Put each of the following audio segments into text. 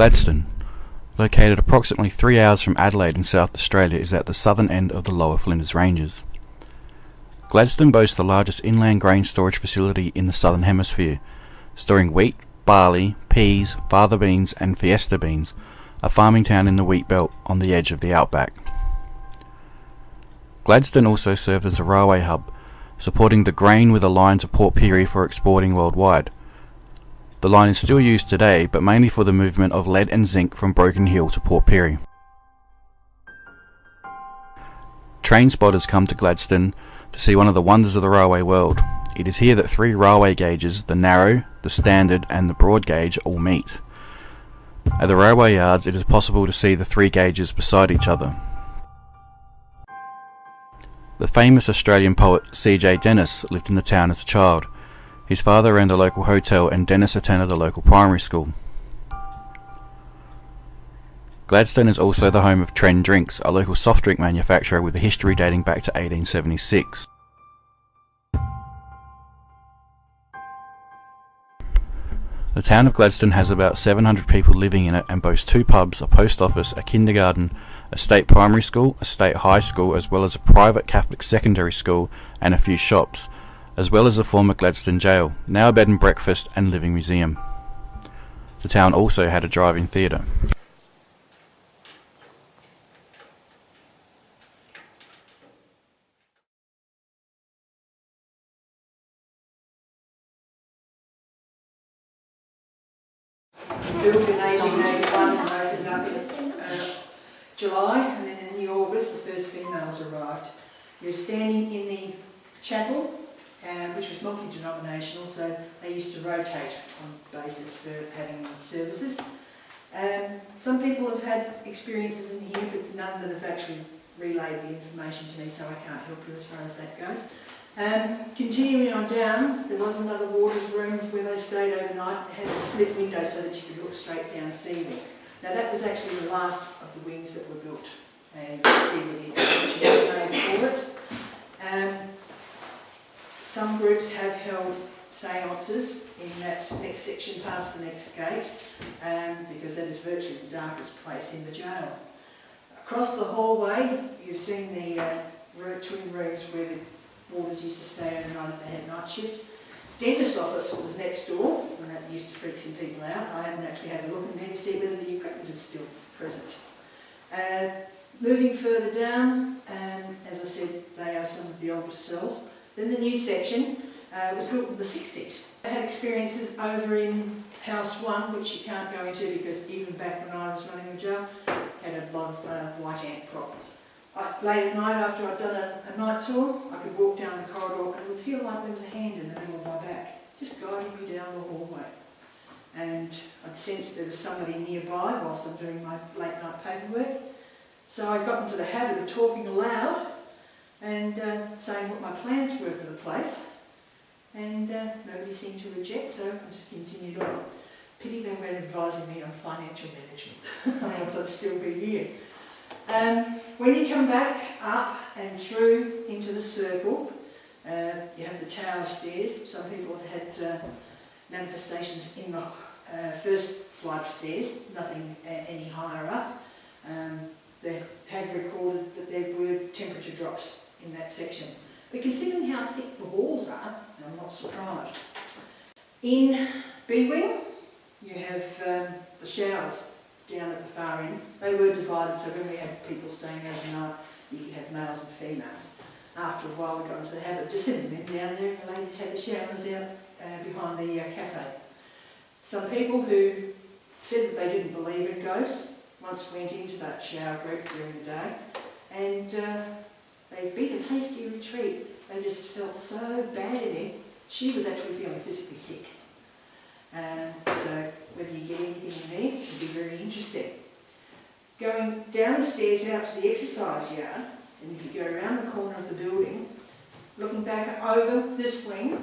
Gladstone, located approximately 3 hours from Adelaide in South Australia, is at the southern end of the Lower Flinders Ranges. Gladstone boasts the largest inland grain storage facility in the Southern Hemisphere, storing wheat, barley, peas, fava beans and fiesta beans, a farming town in the wheat belt on the edge of the outback. Gladstone also serves as a railway hub, supporting the grain with a line to Port Pirie for exporting worldwide. The line is still used today, but mainly for the movement of lead and zinc from Broken Hill to Port Pirie. Train spotters come to Gladstone to see one of the wonders of the railway world. It is here that 3 railway gauges, the narrow, the standard and the broad gauge, all meet. At the railway yards it is possible to see the 3 gauges beside each other. The famous Australian poet C.J. Dennis lived in the town as a child. His father ran the local hotel and Dennis attended the local primary school. Gladstone is also the home of Trend Drinks, a local soft drink manufacturer with a history dating back to 1876. The town of Gladstone has about 700 people living in it and boasts 2 pubs, a post office, a kindergarten, a state primary school, a state high school, as well as a private Catholic secondary school and a few shops, as well as the former Gladstone Gaol, now a bed and breakfast and living museum. The town also had a drive-in theatre. Built in 1881 and opened up in July, and then in the August the first females arrived. You're standing in the chapel, which was multi-denominational, so they used to rotate on basis for having services. Some people have had experiences in here, but none that have actually relayed the information to me, so I can't help you as far as that goes. Continuing on down, there was another warder's room where they stayed overnight. It has a slit window so that you could look straight down Seawing. Now that was actually the last of the wings that were built, and you can see where the extension was made for it. Some groups have held seances in that next section past the next gate, because that is virtually the darkest place in the jail. Across the hallway you've seen the twin rooms where the warders used to stay overnight if they had night shift. Dentist office was next door, and that used to freak some people out. I haven't actually had a look in there to see whether the equipment is still present. Moving further down, as I said, they are some of the oldest cells. Then the new section was built in the 60s. I had experiences over in House 1, which you can't go into because even back when I was running the jail, had a lot of white ant problems. Late at night, after I'd done a night tour, I could walk down the corridor and it would feel like there was a hand in the middle of my back, just guiding me down the hallway. And I'd sensed there was somebody nearby whilst I'm doing my late night paperwork. So I got into the habit of talking aloud and saying what my plans were for the place. And nobody seemed to reject, so I just continued on. Pity they weren't advising me on financial management, otherwise I'd still be here. When you come back up and through into the circle, you have the tower stairs. Some people have had manifestations in the first flight of stairs, nothing any higher up. They have recorded that there were temperature drops in that section. But considering how thick the walls are, I'm not surprised. In B-Wing, you have the showers down at the far end. They were divided, so when we had people staying overnight, you could have males and females. After a while we got into the habit of just sitting them down there, and the ladies had the showers out behind the cafe. Some people who said that they didn't believe in ghosts once went into that shower group during the day, and they beat a hasty retreat. They just felt so bad in it. She was actually feeling physically sick. So whether you get anything in there would be very interesting. Going down the stairs out to the exercise yard, and if you go around the corner of the building, looking back over this wing,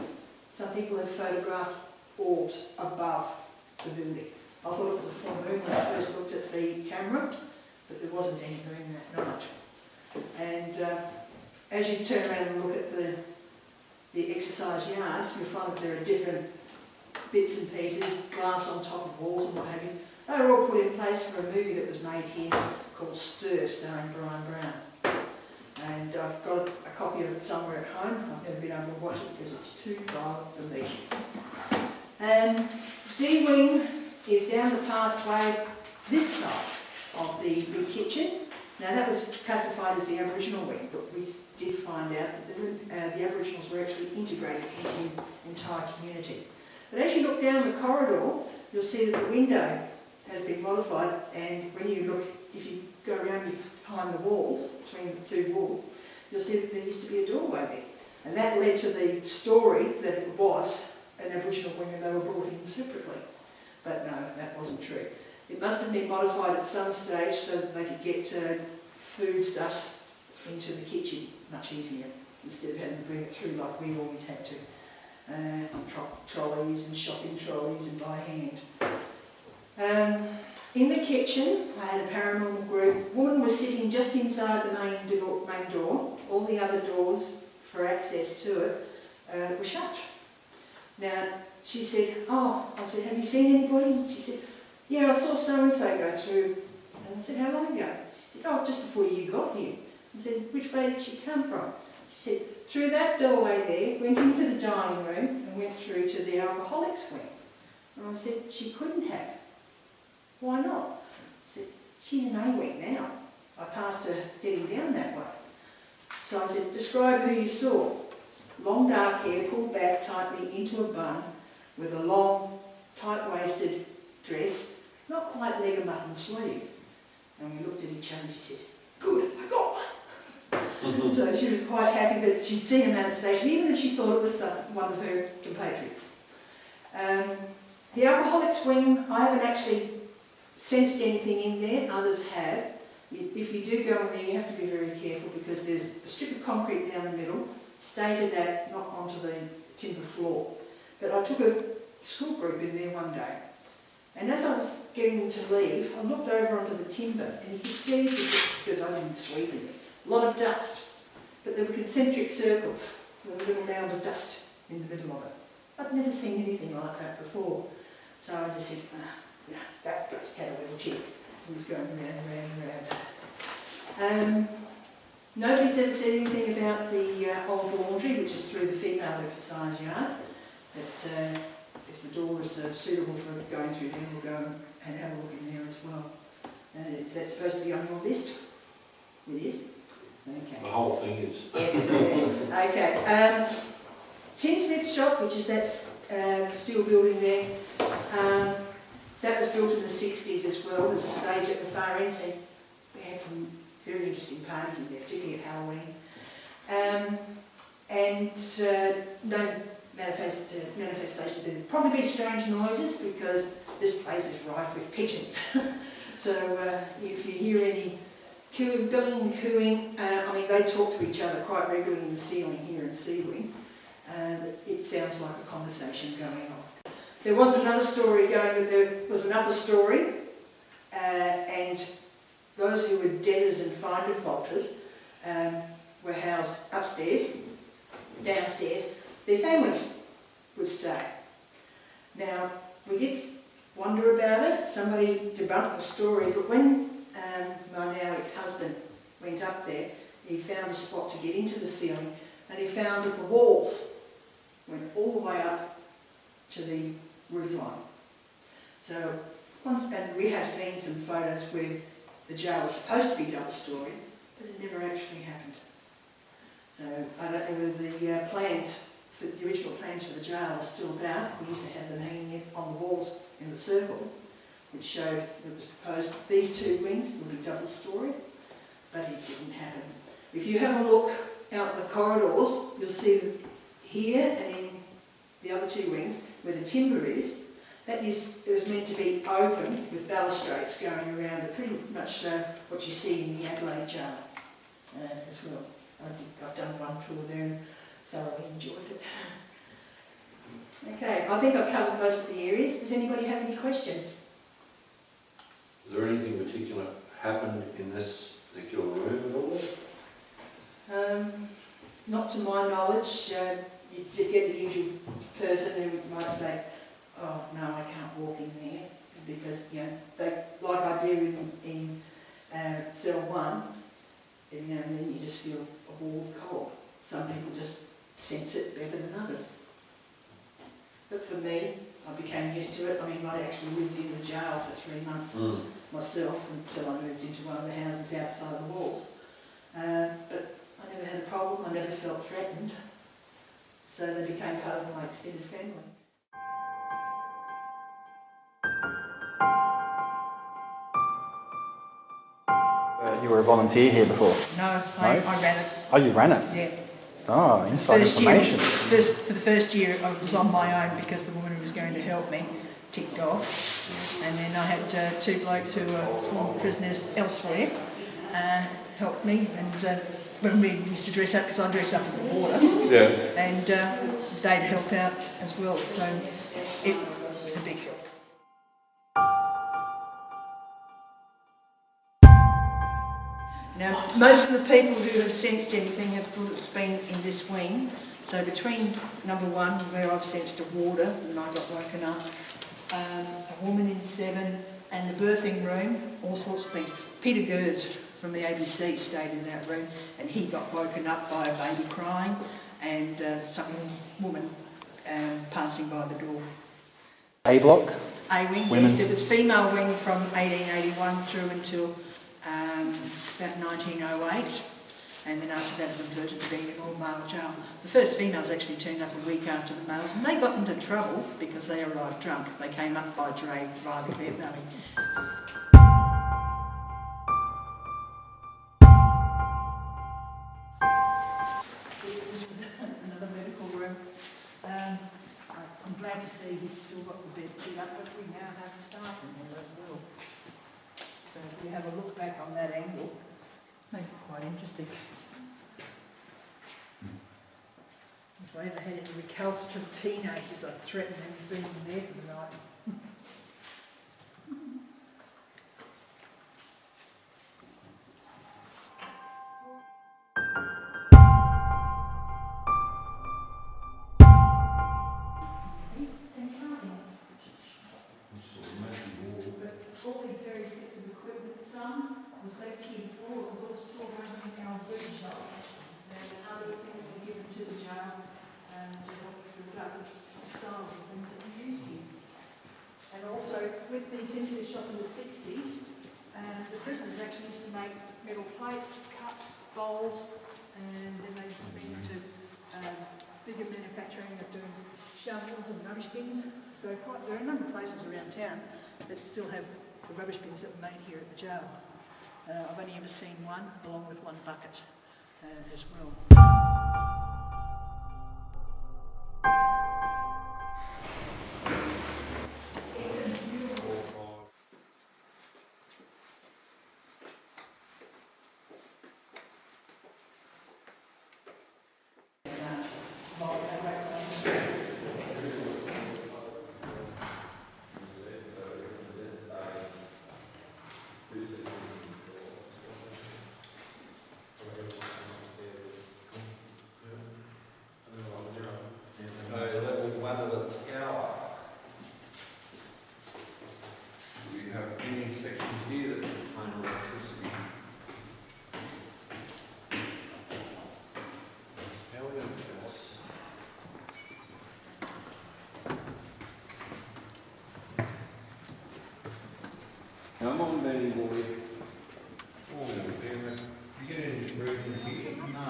some people have photographed orbs above the building. I thought it was a full moon when I first looked at the camera, but there wasn't any moon that night. And as you turn around and look at the exercise yard, you'll find that there are different bits and pieces, glass on top of walls and what have you. They were all put in place for a movie that was made here called Stir, starring Brian Brown. And I've got a copy of it somewhere at home. I've never been able to watch it because it's too violent for me. D-wing is down the pathway this side of the big kitchen. Now that was classified as the Aboriginal wing, but we did find out that the Aboriginals were actually integrated into the entire community. But as you look down the corridor, you'll see that the window has been modified, and when you look, if you go around behind the walls, between the two walls, you'll see that there used to be a doorway there. And that led to the story that it was an Aboriginal wing and they were brought in separately. But no, that wasn't true. It must have been modified at some stage so that they could get foodstuffs into the kitchen much easier, instead of having to bring it through like we always had to. Trolleys and shopping trolleys and by hand. In the kitchen, I had a paranormal group. A woman was sitting just inside the main door. All the other doors for access to it were shut. Now, she said, oh, I said, have you seen anybody? And she said, yeah, I saw so-and-so go through. And I said, how long ago? She said, oh, just before you got here. I said, which way did she come from? She said, through that doorway there, went into the dining room and went through to the alcoholics wing. And I said, she couldn't have. Why not? She said, she's an A-wing now. I passed her heading down that way. So I said, describe who you saw. Long dark hair pulled back tightly into a bun with a long, tight-waisted dress, not quite leg and button sleeves. And we looked at each other and she says, good, I got one. So she was quite happy that she'd seen a manifestation, even if she thought it was one of her compatriots. The alcoholics wing, I haven't actually sensed anything in there, others have. If you do go in there, you have to be very careful because there's a strip of concrete down the middle, stated that not onto the timber floor. But I took a school group in there one day, and as I was getting them to leave, I looked over onto the timber and you could see, because I didn't sweep it, a lot of dust. But there were concentric circles with a little mound of dust in the middle of it. I'd never seen anything like that before. So I just said, yeah, that ghost had a little chick. He was going round and round. Nobody's ever said anything about the old laundry, which is through the female exercise yard. That if the door is suitable for going through there, we'll go and have a look in there as well. Is that supposed to be on your list? It is? Okay. The whole thing is. Yeah. Okay. Tinsmith's shop, which is that steel building there, that was built in the 60s as well. There's a stage at the far end, so we had some very interesting parties in there, particularly at Halloween. No manifestation. There'd probably be strange noises because this place is rife with pigeons. So if you hear any billing and cooing, I mean, they talk to each other quite regularly in the ceiling here in C Wing. It sounds like a conversation going on. There was another story going that there was an upper story, and those who were debtors and fine defaulters were housed upstairs. Downstairs, their families would stay. Now, we did wonder about it. Somebody debunked the story, but when my now ex-husband went up there, he found a spot to get into the ceiling, and he found that the walls went all the way up to the roof line. So, and we have seen some photos where the jail was supposed to be double-storey, but it never actually happened. So I don't know whether the plans, the original plans for the jail are still about. We used to have them hanging on the walls in the circle, which showed that it was proposed that these two wings would be double-storey, but it didn't happen. If you have a look out in the corridors, you'll see that here and in the other two wings, where the timber is, it was meant to be open with balustrades going around it, pretty much what you see in the Adelaide jail as well. I've done one tour there and thoroughly enjoyed it. Okay, I think I've covered most of the areas. Does anybody have any questions? Is there anything particular happened in this particular room at all? Not to my knowledge. You get the usual person who might say, oh no, I can't walk in there. And because, you know, they, like I do in cell 1, every now and then you just feel a wall of cold. Some people just sense it better than others. But for me, I became used to it. I mean, I actually lived in the jail for 3 months myself until I moved into one of the houses outside the walls. But I never had a problem, I never felt threatened. So they became part of my extended family. You were a volunteer here before? No, I ran it. Oh, you ran it? Yeah. Oh, inside information. For the first year I was on my own because the woman who was going to help me ticked off. And then I had 2 blokes who were former prisoners elsewhere help me. And when we used to dress up, because I dress up as the warder, and they'd help out as well. So it was a big help. Now, most of the people who have sensed anything have thought it's been in this wing. So between number 1, where I've sensed a warder and I got woken up, a woman in 7, and the birthing room, all sorts of things. Peter Gers from the ABC stayed in that room, and he got woken up by a baby crying and some woman passing by the door. A block? A wing, Women's. yes, it was female wing from 1881 through until about 1908, and then after that it converted to being an all-male jail. The first females actually turned up a week after the males, and they got into trouble because they arrived drunk. They came up by dray driving their valley. This was another medical room. I'm glad to see he's still got the bed set up, but we now have staff in here as well. So if you have a look back on that angle, makes it quite interesting. If I ever had any recalcitrant teenagers, I'd threaten them with being in there for the night. All these various bits of equipment, some was left here before, it was all stored under our wooden shop, and other things were given to the jail to help build up with styles of things that we used here. And also, with the tinted shop in the 60s, the prisoners actually used to make metal plates, cups, bowls, and then they went into bigger manufacturing of doing shovels and rubbish bins. So there are a number of places around town that still have the rubbish bins that were made here at the jail. I've only ever seen one, along with one bucket as well. Come on, Benny boy. Oh, damn it. You get any breathing here? No.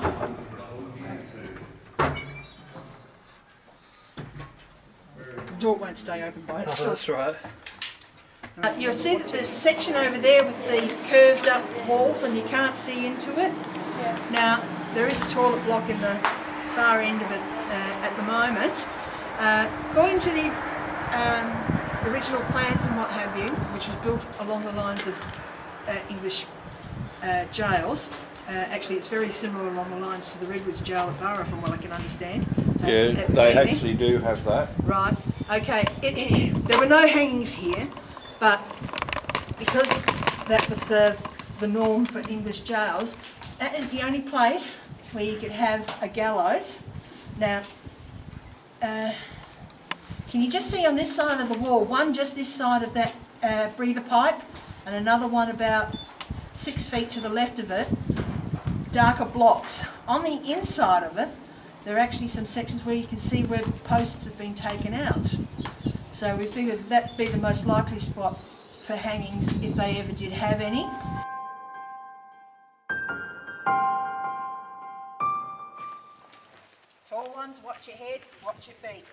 The door won't stay open by itself. Oh, that's right. You'll see that there's a section over there with the curved up walls and you can't see into it. Yeah. Now, there is a toilet block in the far end of it at the moment. According to the original plans and what have you, which was built along the lines of English jails, actually it's very similar along the lines to the Redwoods jail at Burra from what I can understand. Yeah, they actually do have that. Right, okay. There were no hangings here, but because that was the norm for English jails, that is the only place where you could have a gallows. Now, can you just see on this side of the wall, just this side of that breather pipe, and another one about 6 feet to the left of it, darker blocks. On the inside of it, there are actually some sections where you can see where posts have been taken out. So we figured that'd be the most likely spot for hangings if they ever did have any. Tall ones, watch your head, watch your feet.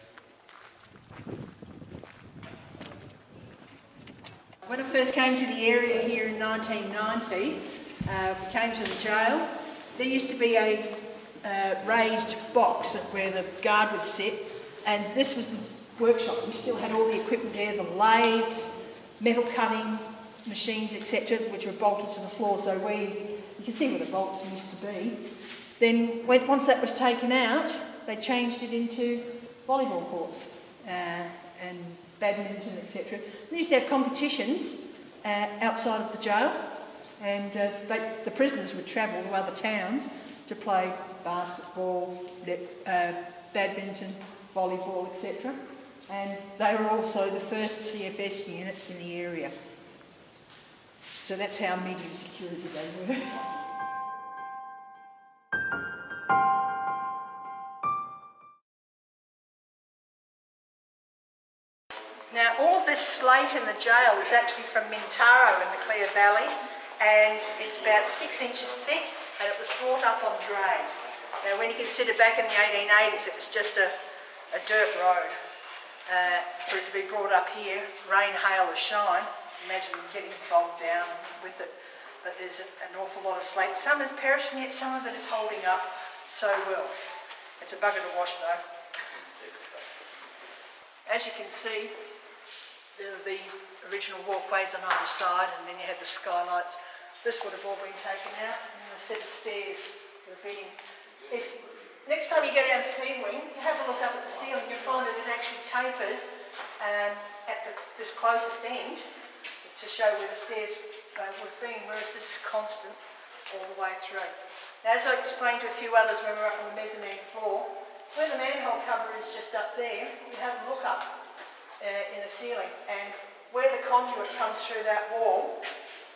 When I first came to the area here in 1990, we came to the jail. There used to be a raised box where the guard would sit, and this was the workshop. We still had all the equipment there, the lathes, metal cutting machines, etc., which were bolted to the floor, so you can see where the bolts used to be. Then once that was taken out, they changed it into volleyball courts and badminton, etc. They used to have competitions outside of the jail, and the prisoners would travel to other towns to play basketball, badminton, volleyball, etc. And they were also the first CFS unit in the area. So that's how medium security they were. Now, all of this slate in the jail is actually from Mintaro in the Clear Valley, and it's about 6 inches thick, and it was brought up on drays. Now, when you consider back in the 1880s, it was just a dirt road. For it to be brought up here, rain, hail or shine, imagine getting bogged down with it. But there's an awful lot of slate. Some is perishing yet, some of it is holding up so well. It's a bugger to wash though. As you can see, there are the original walkways on either side, and then you have the skylights. This would have all been taken out, and then a set of stairs that have been. Next time you go down Sea Wing, you have a look up at the ceiling, you'll find that it actually tapers at this closest end to show where the stairs would have been, whereas this is constant all the way through. Now, as I explained to a few others when we were up on the mezzanine floor, where the manhole cover is just up there, you have a look up in the ceiling, and where the conduit comes through that wall,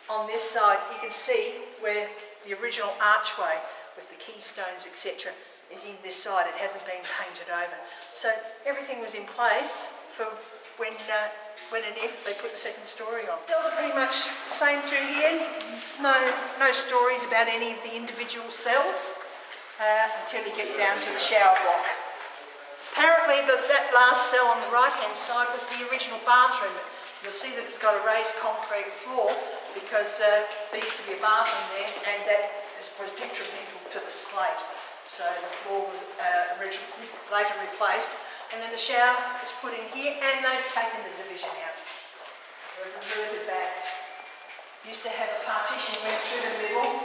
on this side, you can see where the original archway with the keystones, etc., is in this side. It hasn't been painted over. So everything was in place for when and if they put the second story on. Cells are pretty much the same through here. No stories about any of the individual cells until you get down to the shower block. Apparently that last cell on the right-hand side was the original bathroom. You'll see that it's got a raised concrete floor because there used to be a bathroom there, and that was detrimental to the slate. So the floor was later replaced, and then the shower was put in here, and they've taken the division out. They've reverted back. Used to have a partition went through the middle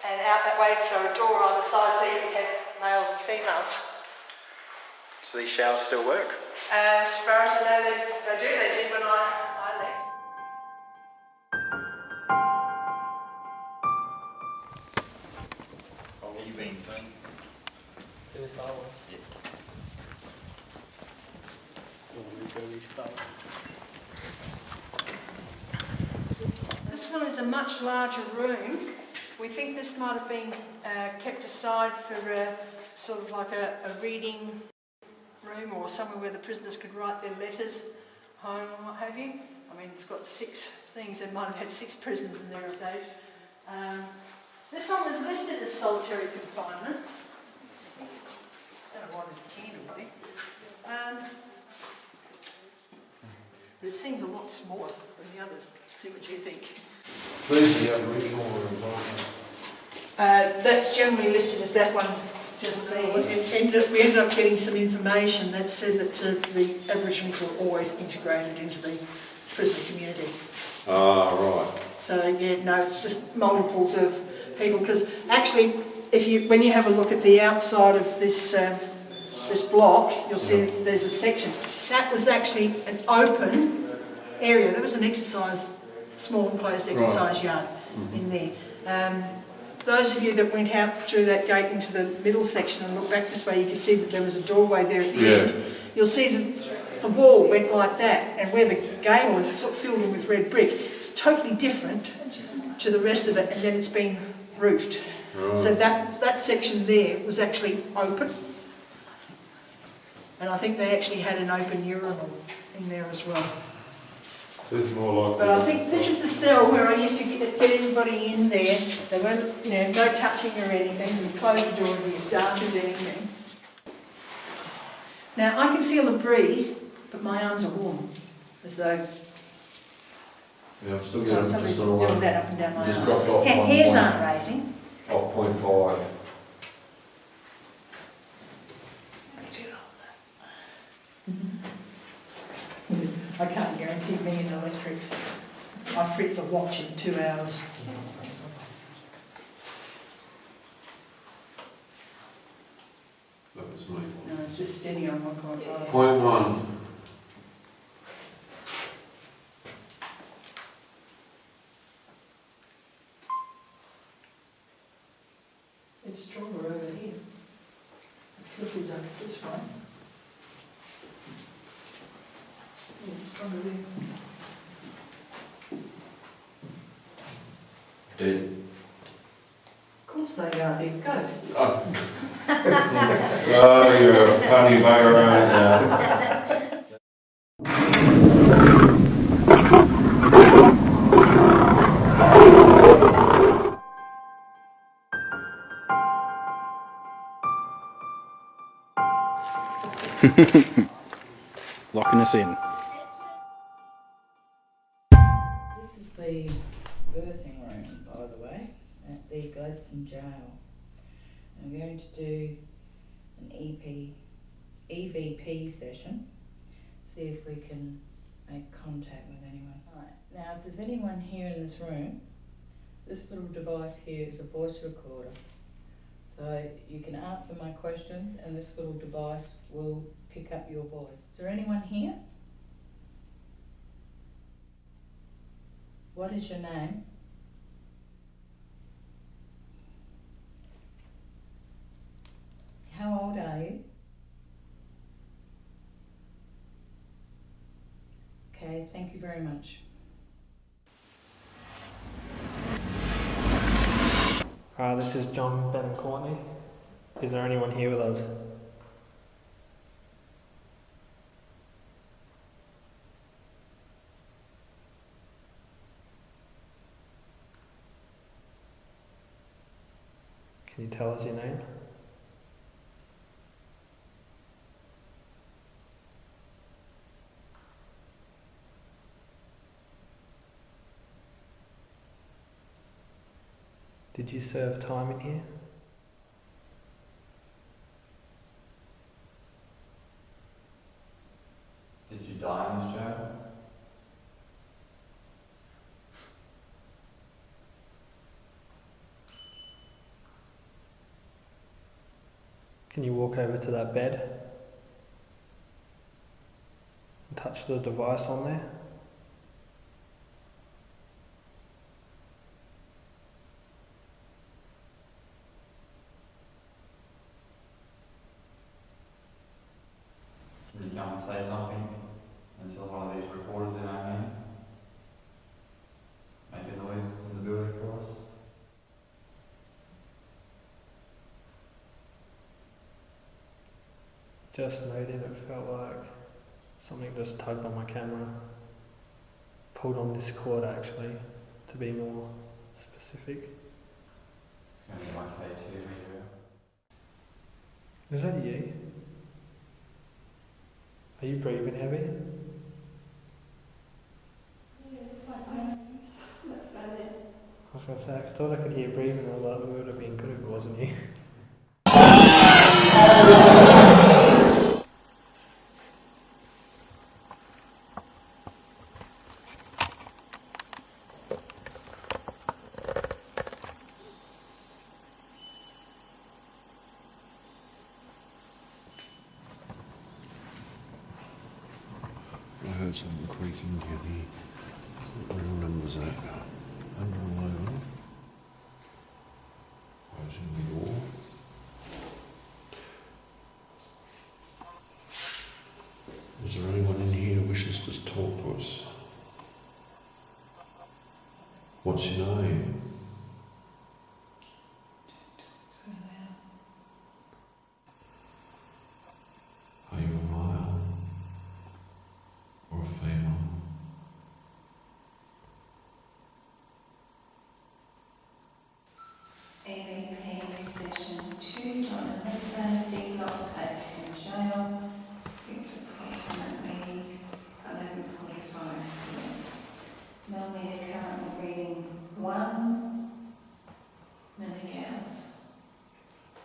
and out that way, so a door on either side, so you could have males and females. So these showers still work? As far as I know, they do. They did when I left. You've been clean? This hour. Yeah. This one is a much larger room. We think this might have been kept aside for sort of like a reading room, or somewhere where the prisoners could write their letters home and what have you. I mean, it's got 6 things. They might have had 6 prisoners in there at that age. This one was listed as solitary confinement. I don't know why there's a candle there. But it seems a lot smaller than the others. See what you think. Where's the Aboriginal involvement? That's generally listed as that one just there. We ended up getting some information that said that the Aborigines were always integrated into the prisoner community. Ah, right. So yeah, no, it's just multiples of people. Because actually, when you have a look at the outside of this this block, you'll see there's a section. That was actually an open area. There was an small enclosed exercise yard in there. Those of you that went out through that gate into the middle section and looked back this way, you can see that there was a doorway there at the end. You'll see that the wall went like that, and where the gable was sort of filled in with red brick, it's totally different to the rest of it, and then it's been roofed. Right. So that section there was actually open, and I think they actually had an open urinal in there as well. This is more like... But I think this is the cell where I used to get everybody in there. They weren't, no touching or anything. You close the door and be as dark as anything. Now I can feel a breeze, but my arms are warm, as though Yeah, I'm still getting somebody's just sort doing of that up and down my just arms. dropped off one Hairs point. aren't raising. Off 0.5. I can't guarantee me in electrics. My Fritz are watching 2 hours. That was me. No, it's just steady on 1.5. 0.1. It's stronger over here. The flip is over this way. Yeah, it's stronger there. Dead. Of course they are, they're ghosts. Oh, oh, you're a funny bugger, aren't Locking us in. This is the birthing room, by the way, at the Gladstone Gaol. I'm going to do an EVP session, see if we can make contact with anyone. Right. Now, if there's anyone here in this room, this little device here is a voice recorder. So you can answer my questions and this little device will pick up your voice. Is there anyone here? What is your name? How old are you? Okay, thank you very much. This is John, Ben and Courtney. Is there anyone here with us? Can you tell us your name? Did you serve time in here? Did you die in this jail? Can you walk over to that bed and touch the device on there? Will you come and say something until one of these recorders in our hands? Make a noise in the building for us? Just noting, it felt like something just tugged on my camera. Pulled on this cord actually, to be more specific. It's going to be like K2 meter. Is that you? Are you breathing heavy? I was going to say, I thought I could hear breathing, I was like, it would have been good if it wasn't you. I heard something creaking down here. What room was that? 111. Closing the door. Is there anyone What's your name? Are you a male or a female? AVP session 2, John and Lisa, D-Block, Gladstone Gaol. It's approximately 11:45 p.m. Millimetre currently reading 1 milligauss.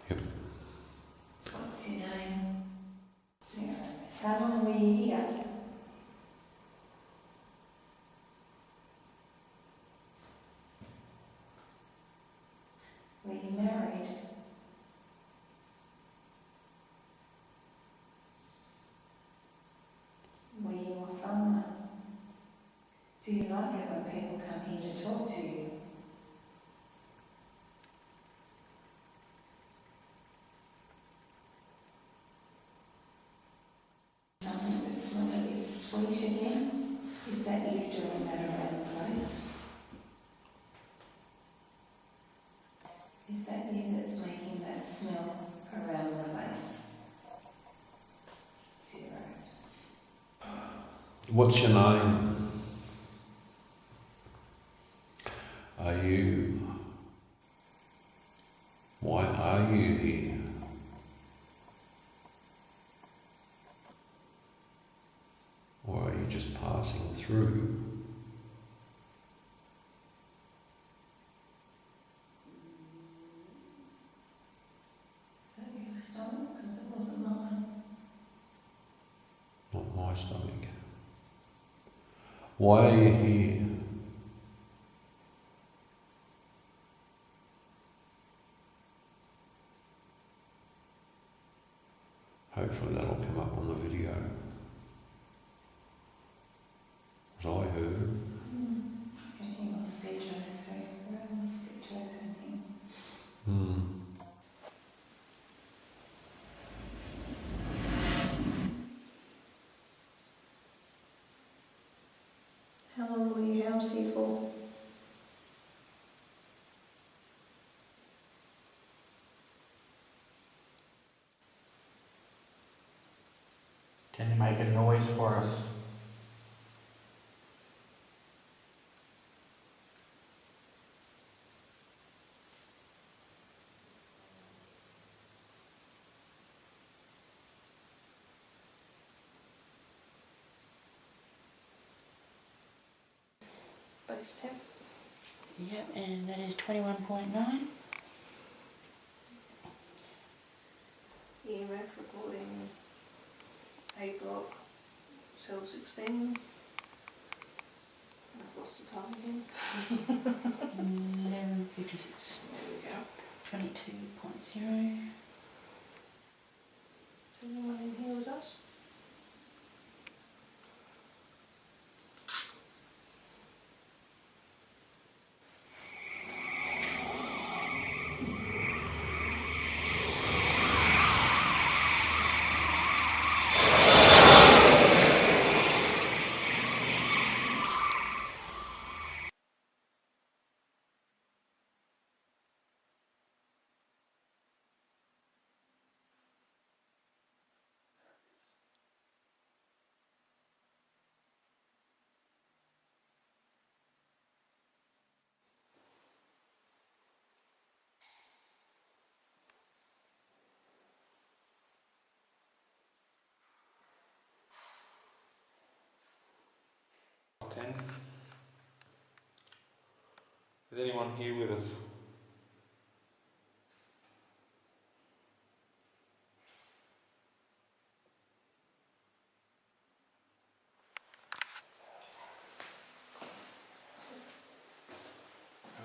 Yep. What's your name? 0. How long were you here? Were you married? Were you a farmer? Do you like it when people come here to talk to you? Something that's not a bit sweet again? Is that you doing that around the place? Is that you that's making that smell around the place? 0. What's your name? Why are you here? Or are you just passing through? Is that your stomach? Because it wasn't mine. Not my stomach. Why are you here? Hopefully that'll come up on the video. As I heard. Getting mosquitoes too. There are mosquitoes in here. How long were you housed here for? Can you make a noise for us? Base temp. Yep, and that is 21.9. EMF recording A block, cell 16. I've lost the time again. 11:56. There we go. 22.0. Is anyone in here with us? Is anyone here with us?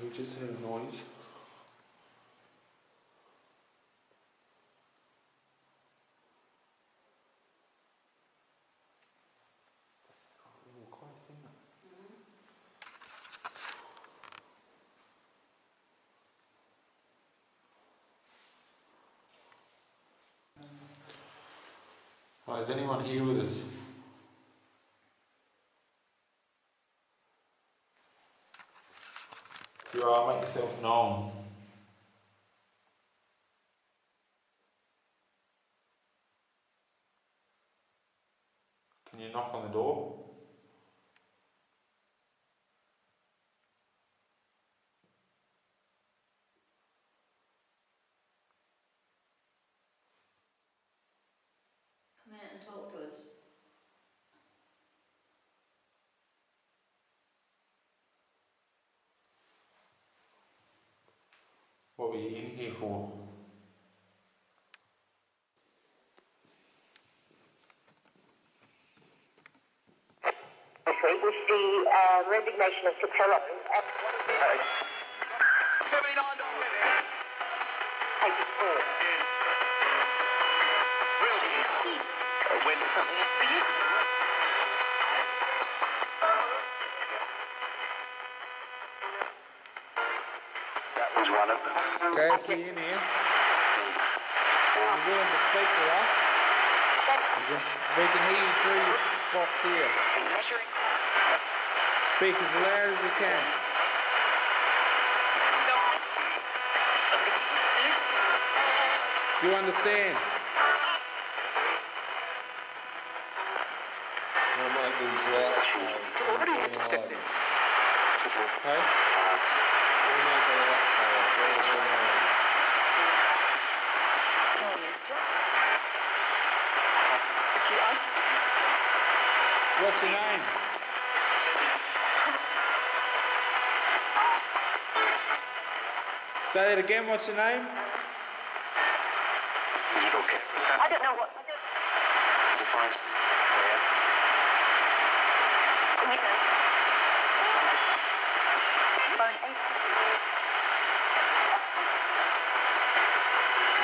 We just heard a noise. Hi, is anyone here with us? You are, make yourself known. Can you knock on the door? Come out and talk to us. What were you in here for? With the resignation of Capello. When something happens. That was one of them. Okay, if you're in here, you're willing to speak to us, we can hear you through this box here. Speak as loud as you can. Do you understand? Hey? What's your name? Say it again, what's your name? I don't know what.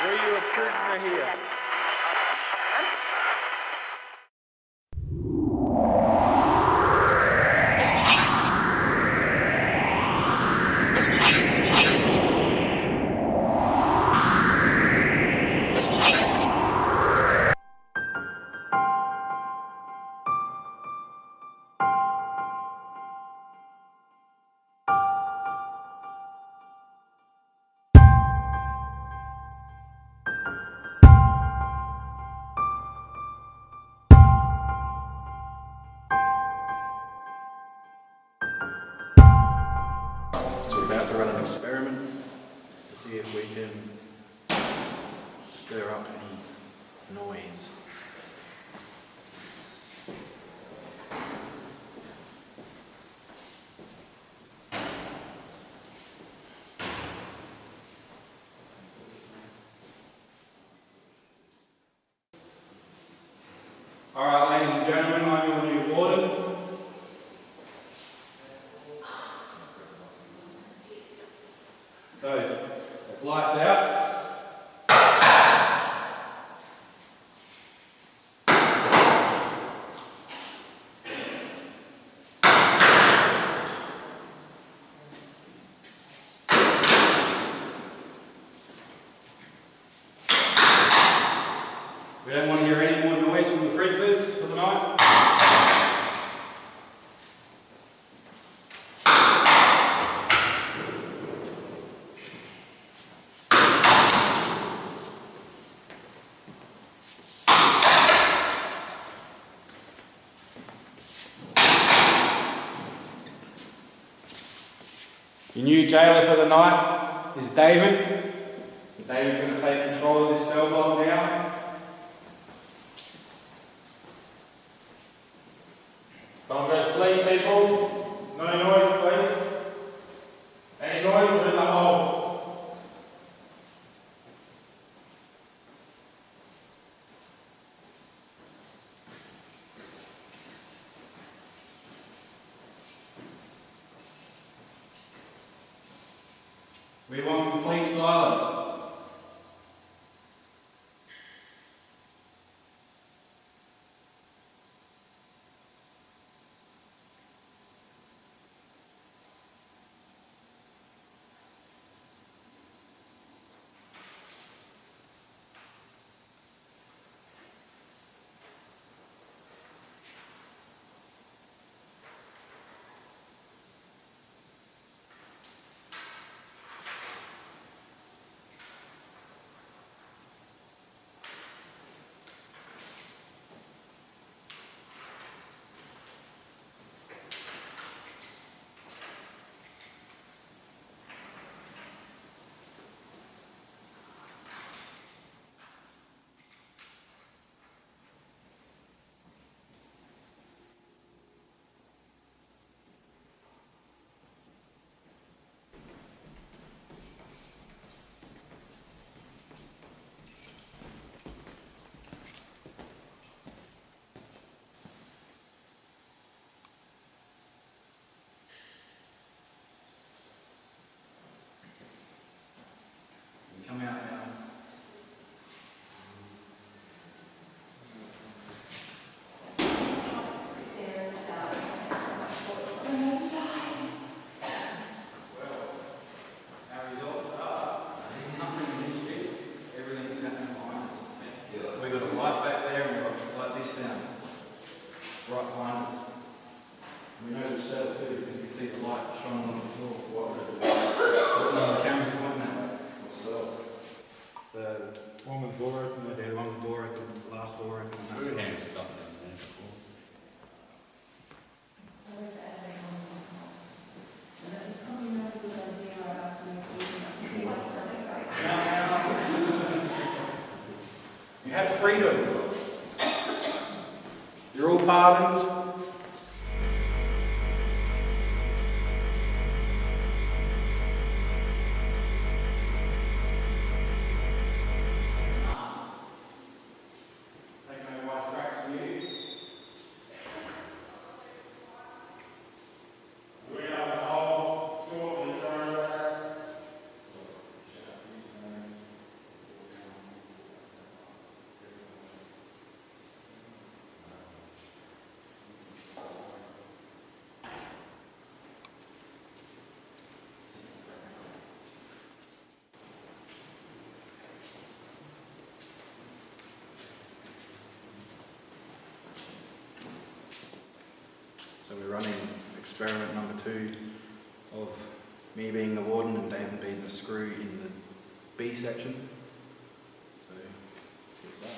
Were you a prisoner here? So we're about to run an experiment to see if we can stir up any noise. Alright, ladies and gentlemen, I'm your new warden. So, if lights out. We don't want to hear any more noise from the prisoners for the night. Your new jailer for the night is David. So David's going to take control of this cell block now. Don't go to sleep, people. No noise, please. Any noise, we're in the hole. We want complete silence. trying to look at the floor. The camera's pointing that way. The one with the door open, the one with the door open, the last door open. Who hands stuff in there before? You have freedom. You're all pardoned. So we're running experiment number 2 of me being the warden and David being the screw in the B section. So here's that.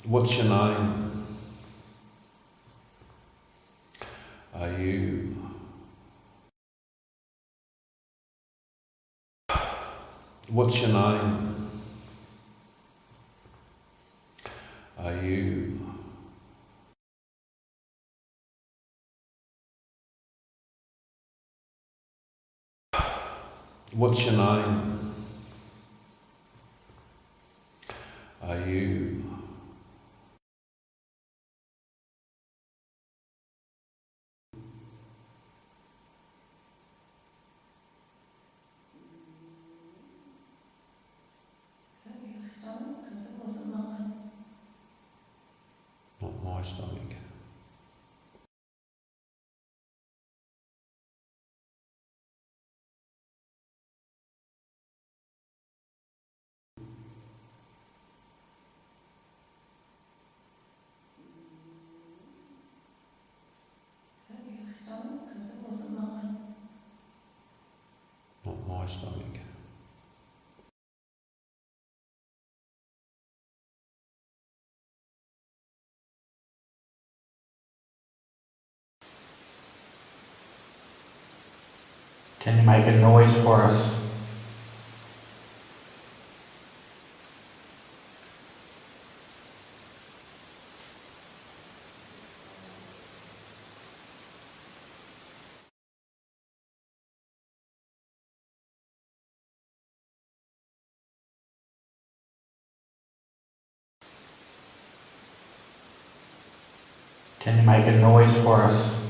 What's your name? Are you... What's your name? Are you... What's your name? Are you... Your stomach, because it wasn't mine. Not my stomach. Your stomach, because it wasn't mine. Not my stomach. Can you make a noise for us? Can you make a noise for us?